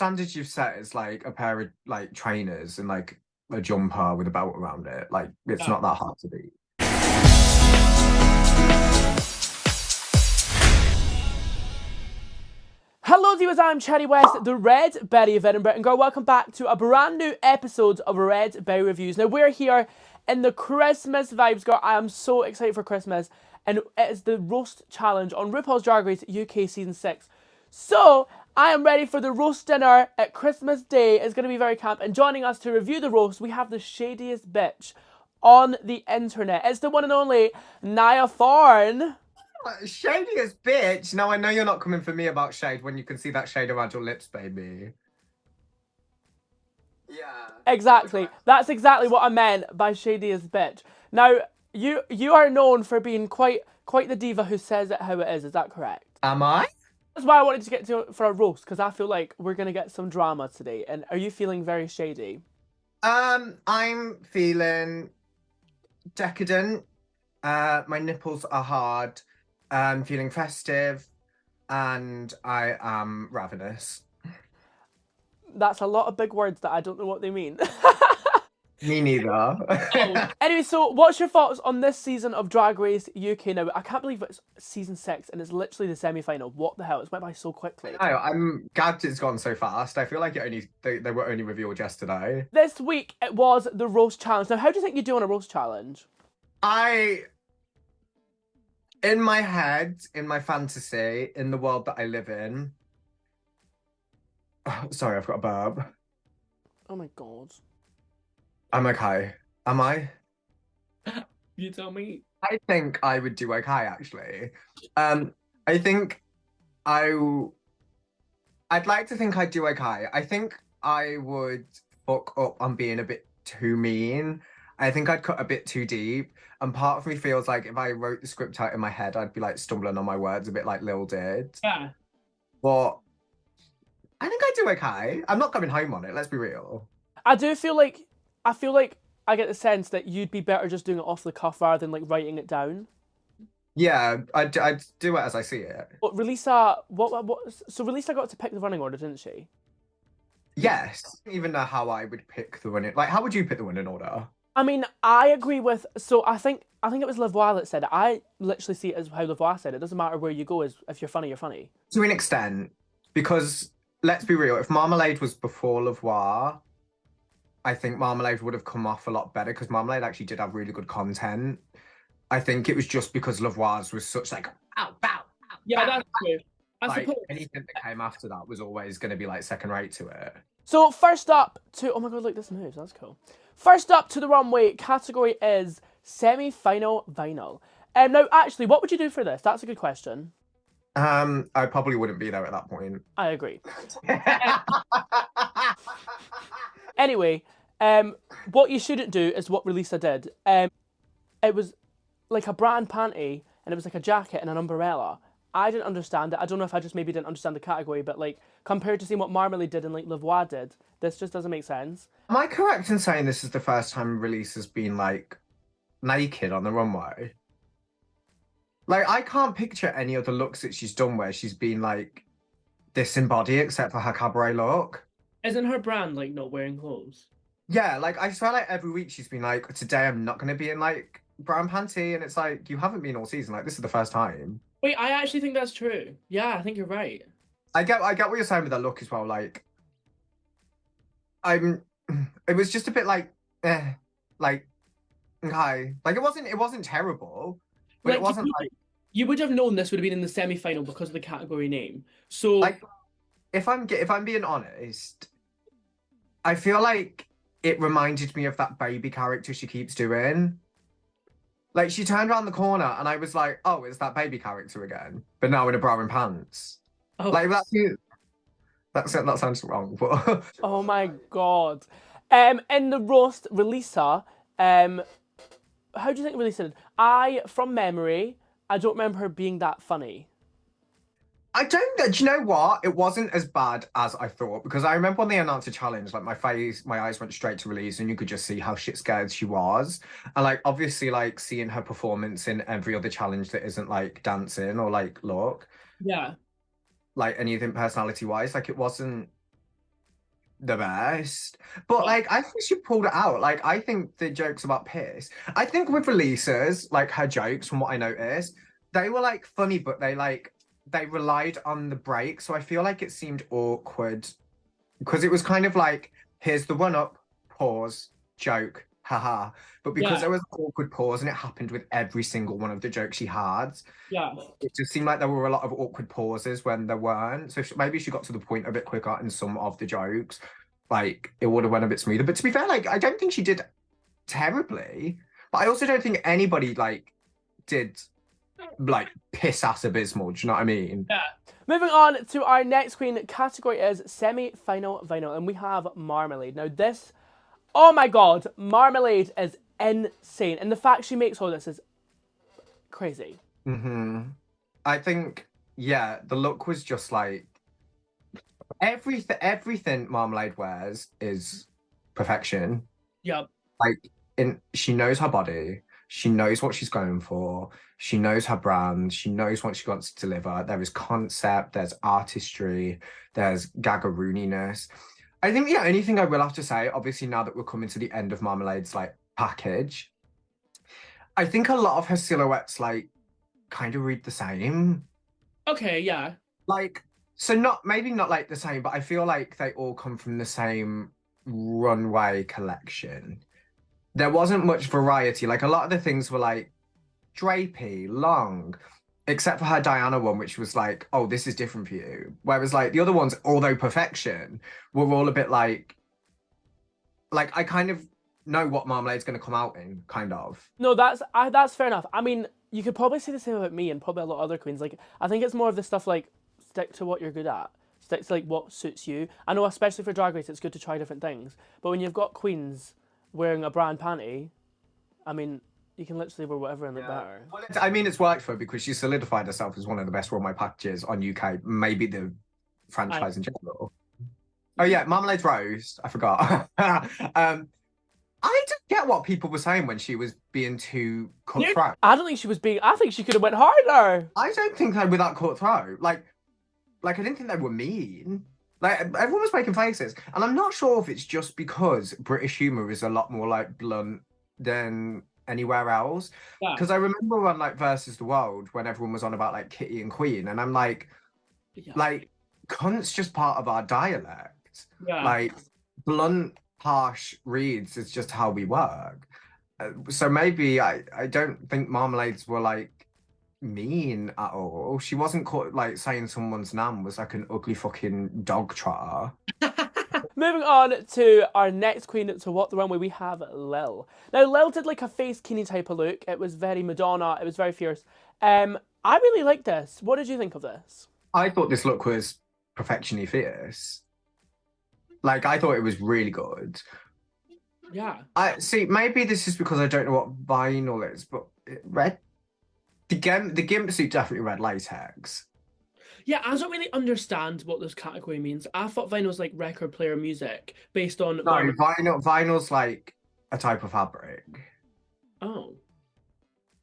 standards you've set is like a pair of like trainers and like a jumper with a belt around it. Like it's not that hard to beat. Hello Divas, I'm Shadiest, the Red Berry of Edinburgh, and girl, welcome back to a brand new episode of Red Berry Reviews. Now we're here in the Christmas vibes, girl. I am so excited for Christmas, and it is the roast challenge on Rupaul's Drag Race UK Season 6. So, I am ready for the roast dinner at Christmas Day. It's going to be very camp, and joining us to review the roast, we have the shadiest bitch on the internet. It's the one and only NAYA THORN. Shadiest bitch. Now I know you're not coming for me about shade when you can see that shade around your lips, baby. Yeah. Exactly. That's exactly what I meant by shadiest bitch. Now, you are known for being quite the diva who says it how it is. Is that correct? Am I? That's why I wanted to get to for a roast, because I feel like we're gonna get some drama today. And are you feeling very shady? I'm feeling decadent. My nipples are hard. I'm feeling festive, and I am ravenous. That's a lot of big words that I don't know what they mean. Me neither. Anyway, so what's your thoughts on this season of Drag Race UK now? I can't believe it's season 6 and it's literally the semi-final. What the hell? It's went by so quickly. No, I'm gagged it's gone so fast. I feel like they were only revealed yesterday. This week it was the roast challenge. Now, how do you think you do on a roast challenge? In my head, in my fantasy, in the world that I live in. Oh, sorry, I've got a burp. Oh my god. I'm okay. Am I? You tell me. I think I would do okay, actually. I think I'd like to think I'd do okay. I think I would fuck up on being a bit too mean. I think I'd cut a bit too deep. And part of me feels like if I wrote the script out in my head, I'd be like stumbling on my words a bit like Lil did. Yeah. But I think I'd do okay. I'm not coming home on it, let's be real. I feel like I get the sense that you'd be better just doing it off the cuff rather than like writing it down. Yeah, I'd do it as I see it. But Relisa, so Relisa got to pick the running order, didn't she? Yes. I don't even know how I would pick the running. Like, how would you pick the winning order? I mean, I agree with. So I think it was Lavoie that said it. I literally see it as how Lavoie said it. It doesn't matter where you go, as if you're funny, you're funny. To an extent, because let's be real, if Marmalade was before Lavoie, I think Marmalade would have come off a lot better because Marmalade actually did have really good content. I think it was just because Lavoie's was such like, ow, bow, ow, Yeah, bow, that's true. I like, suppose. anything that came after that was always going to be like second rate to it. So first up to, oh my god, look, this moves, that's cool. First up to the runway category is semi-final vinyl. Now, actually, what would you do for this? That's a good question. I probably wouldn't be there at that point. I agree. Anyway, what you shouldn't do is what Relisa did. It was like a bra and panty, and it was like a jacket and an umbrella. I didn't understand it. I don't know if I just maybe didn't understand the category, but like compared to seeing what Marmalade did and like Lavoie did, this just doesn't make sense. Am I correct in saying this is the first time Relisa has been like naked on the runway? Like, I can't picture any other looks that she's done where she's been like disembodied except for her cabaret look. Isn't her brand like not wearing clothes? Yeah, like I swear like every week she's been like, today I'm not going to be in like brown panty, and it's like, you haven't been all season. Like, this is the first time. Wait, I actually think that's true. Yeah, I think you're right. I get what you're saying with that look as well. Like, it was just a bit like, like, okay, like it wasn't terrible, but it wasn't like. You would have known this would have been in the semi-final because of the category name. So, like, if I'm being honest, I feel like it reminded me of that baby character she keeps doing. Like, she turned around the corner and I was like, oh, it's that baby character again, but now in a bra and pants. oh, Like, that sounds wrong, but Oh my god. In the roast, Relisa, how do you think Relisa did? From memory, I don't remember her being that funny. I don't know. Do you know what? It wasn't as bad as I thought, because I remember when they announced the challenge, like my eyes went straight to Relisa, and you could just see how shit scared she was. And like, obviously, like seeing her performance in every other challenge that isn't like dancing or like look, yeah. like anything personality wise, like it wasn't the best. But like I think she pulled it out. Like I think the jokes about piss. I think with Relisa's, like her jokes, from what I noticed, they were like funny, but they relied on the break. So I feel like it seemed awkward because it was kind of like, here's the run up, pause, joke, haha. But because there was an awkward pause and it happened with every single one of the jokes she had, it just seemed like there were a lot of awkward pauses when there weren't. So maybe she got to the point a bit quicker in some of the jokes. Like it would have went a bit smoother. But to be fair, like I don't think she did terribly. But I also don't think anybody like did like piss ass abysmal. Do you know what I mean? Yeah. Moving on to our next queen category is semi-final vinyl, and we have Marmalade. Now this, oh my god, Marmalade is insane, and the fact she makes all this is crazy. I think, yeah, the look was just like everything Marmalade wears is perfection. Yep. Like she knows her body, she knows what she's going for, she knows her brand, she knows what she wants to deliver. There is concept, there's artistry, there's gagarooniness. I think the only thing I will have to say, obviously now that we're coming to the end of Marmalade's like package, I think a lot of her silhouettes like kind of read the same. Okay, yeah. Like, so maybe not like the same, but I feel like they all come from the same runway collection. There wasn't much variety. Like a lot of the things were like drapey, long, except for her Diana one, which was like, oh, this is different for you. Whereas like the other ones, although perfection, were all a bit like I kind of know what Marmalade's going to come out in, kind of. No, that's fair enough. I mean, you could probably say the same about me and probably a lot of other queens. Like, I think it's more of the stuff like stick to what you're good at. Stick to like what suits you. I know, especially for Drag Race, it's good to try different things. But when you've got queens wearing a brand panty, I mean, you can literally wear whatever and look better. Well, I mean, it's worked for her because she solidified herself as one of the best runway packages on UK, maybe the franchise in general. Oh yeah, Marmalade's roast. I forgot. I didn't get what people were saying when she was being too cutthroat. I don't think she was being. I think she could have went harder. I don't think they were that cutthroat. Like I didn't think they were mean. Like everyone was making faces, and I'm not sure if it's just because British humor is a lot more like blunt than anywhere else. Because I remember on like Versus the World when everyone was on about like Kitty and Queen, and I'm like, like cunt's just part of our dialect. Like blunt, harsh reads is just how we work. So maybe I don't think Marmalades were like mean at all. She wasn't caught like saying someone's nan was like an ugly fucking dog trotter. Moving on to our next queen to Walk the Runway, we have Lil. Now Lil did like a face Kini type of look. It was very Madonna. It was very fierce. I really liked this. What did you think of this? I thought this look was perfectionly fierce. Like I thought it was really good. Yeah. I see. Maybe this is because I don't know what vinyl is, but the gimp suit definitely red latex. Yeah, I don't really understand what this category means. I thought vinyl's like record player music based on. No, vinyl's like a type of fabric. Oh.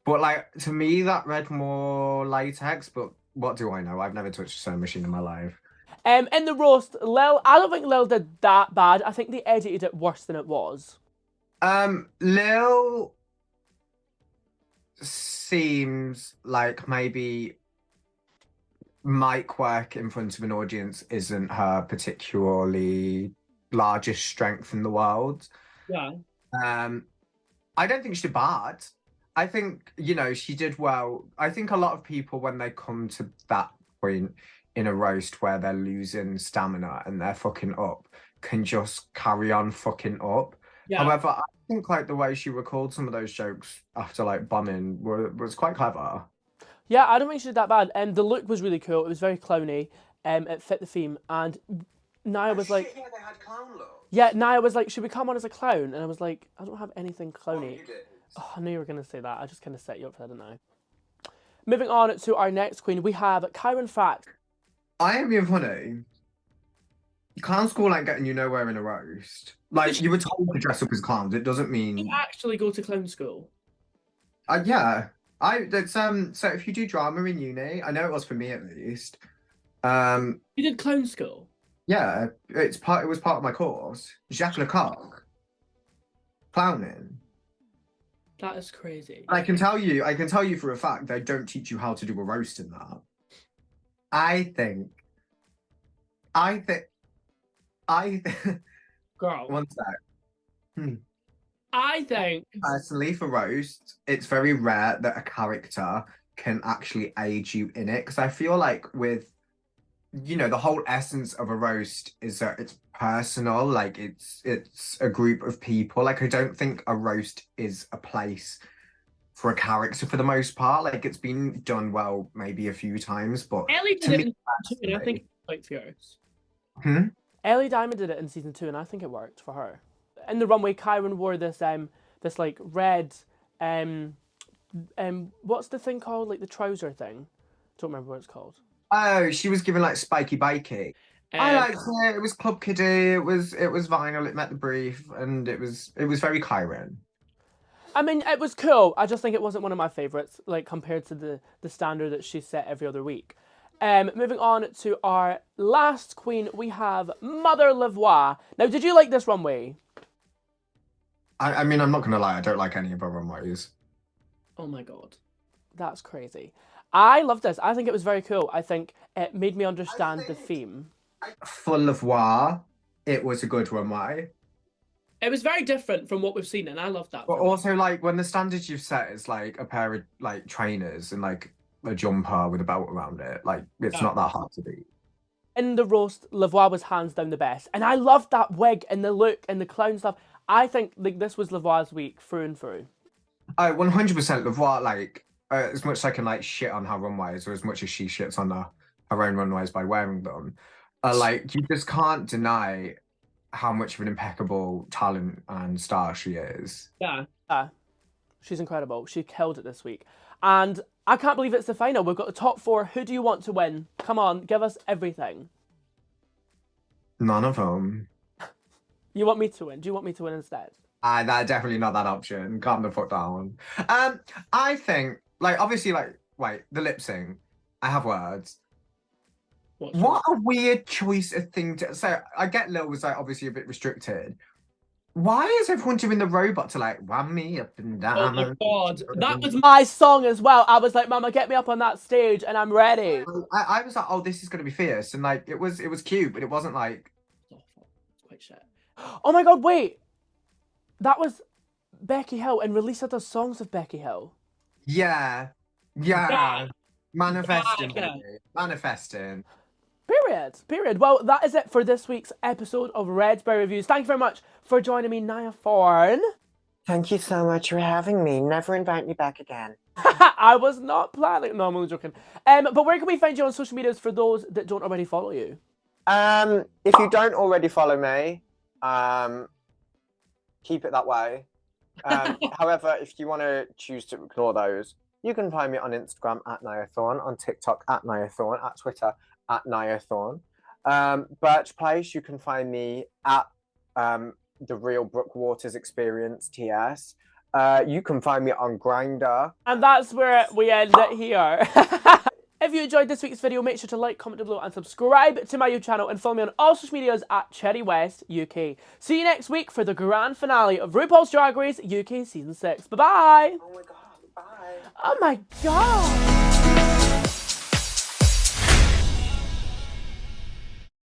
But like to me, that read more latex. But what do I know? I've never touched a sewing machine in my life. In the roast, Lil, I don't think Lil did that bad. I think they edited it worse than it was. Lil seems like maybe mic work in front of an audience isn't her particularly largest strength in the world. Yeah. I don't think she did bad. I think, you know, she did well. I think a lot of people, when they come to that point in a roast where they're losing stamina and they're fucking up, can just carry on fucking up. Yeah. However, I think like the way she recalled some of those jokes after like bombing was quite clever. Yeah, I don't think she did that bad. The look was really cool. It was very clowny. It fit the theme. And Naya was like, yeah, they had clown looks. Yeah, Naya was like, should we come on as a clown? And I was like, I don't have anything clowny. Oh, I knew you were going to say that. I just kind of set you up for that, didn't I? Moving on to our next queen, we have Kiron Fact. I am being funny. Clown school ain't getting you nowhere in a roast. Like, you were told to dress up as clowns. It doesn't mean... You actually go to clown school? Yeah. So if you do drama in uni, I know it was for me at least. You did clown school? Yeah, it was part of my course. Jacques Lecoq, clowning. That is crazy. I can tell you for a fact they don't teach you how to do a roast in that. I think, I think, I Girl, one sec. Hmm. I think Personally, for roast, it's very rare that a character can actually aid you in it. Because I feel like with, the whole essence of a roast is that it's personal, like it's a group of people. Like I don't think a roast is a place for a character for the most part. Like it's been done well maybe a few times, but Ellie to did me it in season 2, and I think personally, it's quite fierce. Ellie Diamond did it in season 2, and I think it worked for her. In the runway, Kiron wore this like red what's the thing called? Like the trouser thing. Don't remember what it's called. Oh, she was given like spiky bikey. I Um, liked it. It was Club Kiddie. It was vinyl. It met the brief, and it was very Kiron. I mean, it was cool. I just think it wasn't one of my favorites, like compared to the standard that she set every other week. Moving on to our last queen, we have Mother Lavoie. Now, did you like this runway? I mean, I'm not gonna lie. I don't like any of her runways. oh my god. That's crazy. I love this. I think it was very cool. I think it made me understand the theme. Full of war. It was a good runway. It was very different from what we've seen, and I love that. But for her. also, like, when the standards you've set is like a pair of like trainers and like a jumper with a belt around it, like it's Yeah. not that hard to beat. In the roast, Lavoie was hands down the best. And I loved that wig and the look and the clown stuff. I think like this was Lavoie's week through and through. 100% Lavoie, like, as much as I can like shit on her runways, or as much as she shits on her own runways by wearing them, like you just can't deny how much of an impeccable talent and star she is. Yeah. She's incredible. She killed it this week. And I can't believe it's the final. We've got the top 4. Who do you want to win? Come on, give us everything. None of them. You want me to win? Do you want me to win instead? That definitely not that option. Calm the fuck down. I think like obviously like wait the lip sync. I have words. What a weird choice of thing to say. I get Lil was like obviously a bit restricted. Why is everyone doing the robot to like wham me up and Oh down? my god. That was My song as well. I was like, Mama, get me up on that stage and I'm ready. I was like, oh, this is gonna be fierce, and like it was cute, but it wasn't like awful. It's quite shit. Oh my god, wait. That was Becky Hill, and Relisa does songs of Becky Hill. yeah. Manifesting, Yeah. baby. Manifesting. Period. Well, that is it for this week's episode of Red Berry Reviews. Thank you very much for joining me, NAYA THORN. Thank you so much for having me. Never invite me back again. I was not planning. No, I'm only joking. But where can we find you on social medias for those that don't already follow you? If you don't already follow me, keep it that way. However, if you want to choose to ignore those, you can find me on Instagram at NAYA THORN, on TikTok at NAYA THORN, at Twitter at NAYA THORN. Birch Place, you can find me at The Real Brooke Waters Experience TS. You can find me on Grindr. And that's where we end it here. If you enjoyed this week's video, make sure to like, comment down below, and subscribe to my YouTube channel, and follow me on all social medias at Cherry West UK. See you next week for the grand finale of RuPaul's Drag Race UK Season 6. Bye-bye! Oh my god, bye! Oh my god!